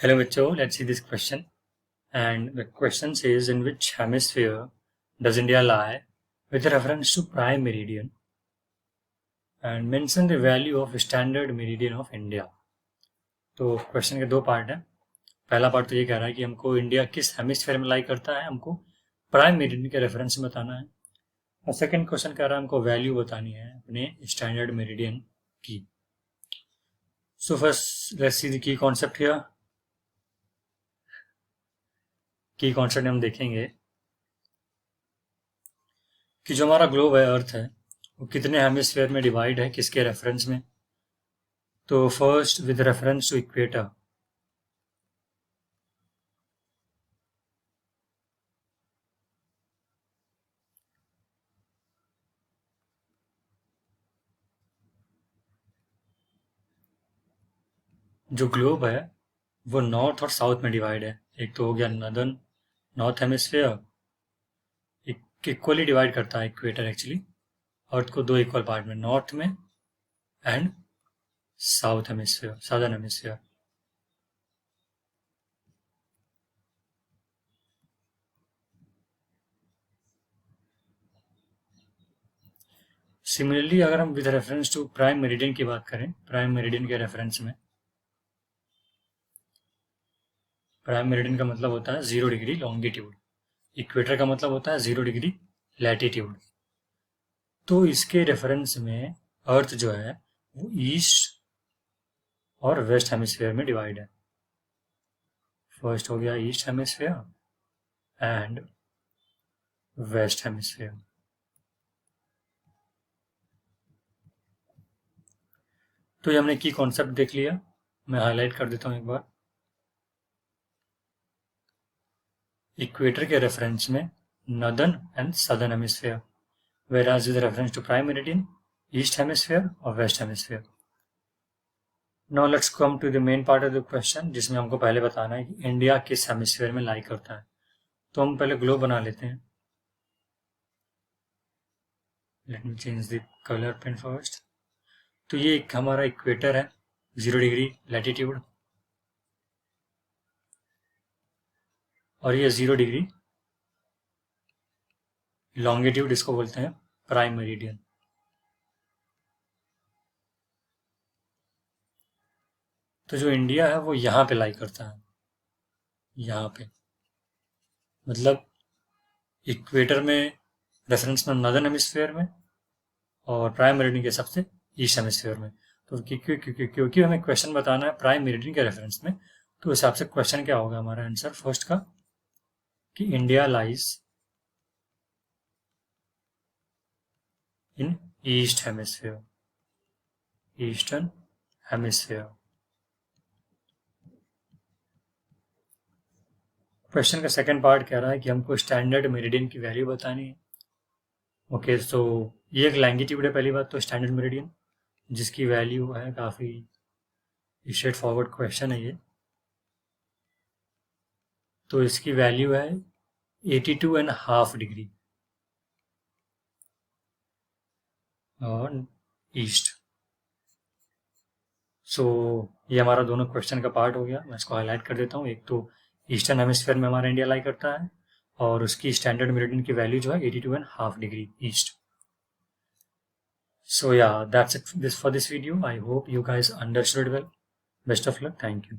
Hello bachcho, let's see this question. And the question says, in which hemisphere does India lie with reference to prime meridian? And mention the value of standard meridian of India. तो question के दो part हैं. पहला part तो ये कह रहा है कि हमको इंडिया किस हेमिस्फेयर में लाई करता है, हमको प्राइम मेरिडियन के रेफरेंस में बताना है. और सेकंड क्वेश्चन कह रहा है हमको वैल्यू बतानी है अपने स्टैंडर्ड मेरिडियन की. So first let's see the key concept here. की कॉन्सेप्ट हम देखेंगे कि जो हमारा ग्लोब है, अर्थ है, वो कितने हेमिस्फेयर में डिवाइड है, किसके रेफरेंस में. तो first with reference to equator. जो ग्लोब है वो नॉर्थ और साउथ में डिवाइड है. एक तो हो गया northern north hemisphere, equally divide करता है इक्वेटर एक्चुअली अर्थ को दो इक्वल पार्ट में, नॉर्थ में and south hemisphere, southern hemisphere. Similarly अगर हम with reference to prime meridian की बात करें, प्राइम मेरिडियन के रेफरेंस में, प्राइम मेरिडियन का मतलब होता है 0 डिग्री लॉन्गिट्यूड, इक्वेटर का मतलब होता है 0 डिग्री लैटिट्यूड. तो इसके रेफरेंस में अर्थ जो है वो ईस्ट और वेस्ट हेमिस्फेयर में डिवाइड है. फर्स्ट हो गया east hemisphere and west hemisphere. तो ये हमने की कॉन्सेप्ट देख लिया. मैं हाईलाइट कर देता हूं एक बार. इक्वेटर के रेफरेंस में northern and southern hemisphere, whereas with reference to prime meridian, east hemisphere और west hemisphere. Now let's come to the main part of the question, जिसमें हमको पहले बताना है कि इंडिया किस हेमिस्फेयर में लाई करता है. तो हम पहले ग्लोब बना लेते हैं. Let me change the color pen first. तो ये एक हमारा इक्वेटर है 0 डिग्री लैटिट्यूड, और ये 0 डिग्री लॉन्गिट्यूड, इसको बोलते हैं प्राइम मेरिडियन. तो जो इंडिया है वो यहाँ पे लाई करता है, यहाँ पे, मतलब इक्वेटर में रेफरेंस में नॉर्दर्न हेमिस्फेयर में और प्राइम मेरिडियन के हिसाब से ईस्ट हेमिस्फेयर में. तो क्योंकि हमें क्वेश्चन बताना है प्राइम मेरिडियन के रेफरेंस में, तो हिसाब से क्वेश्चन क्या होगा हमारा आंसर फर्स्ट का, कि India lies in east hemisphere, eastern hemisphere. Question का सेकंड पार्ट कह रहा है कि हमको स्टैंडर्ड मेरिडियन की वैल्यू बतानी है. ओके, सो ये एक लैंगिट्यूड है पहली बात तो, स्टैंडर्ड मेरिडियन, जिसकी वैल्यू है, काफ़ी स्ट्रेट फॉरवर्ड क्वेश्चन है ये. तो इसकी वैल्यू है 82.5 डिग्री और ईस्ट. सो ये हमारा दोनों क्वेश्चन का पार्ट हो गया. मैं इसको हाईलाइट कर देता हूँ. एक तो ईस्टर्न हेमिस्फेयर में हमारा इंडिया लाई करता है और उसकी स्टैंडर्ड मेरिडियन की वैल्यू जो है 82.5 degree east. So yeah, that's it for this video. I hope you guys understood well. Best of luck. Thank you.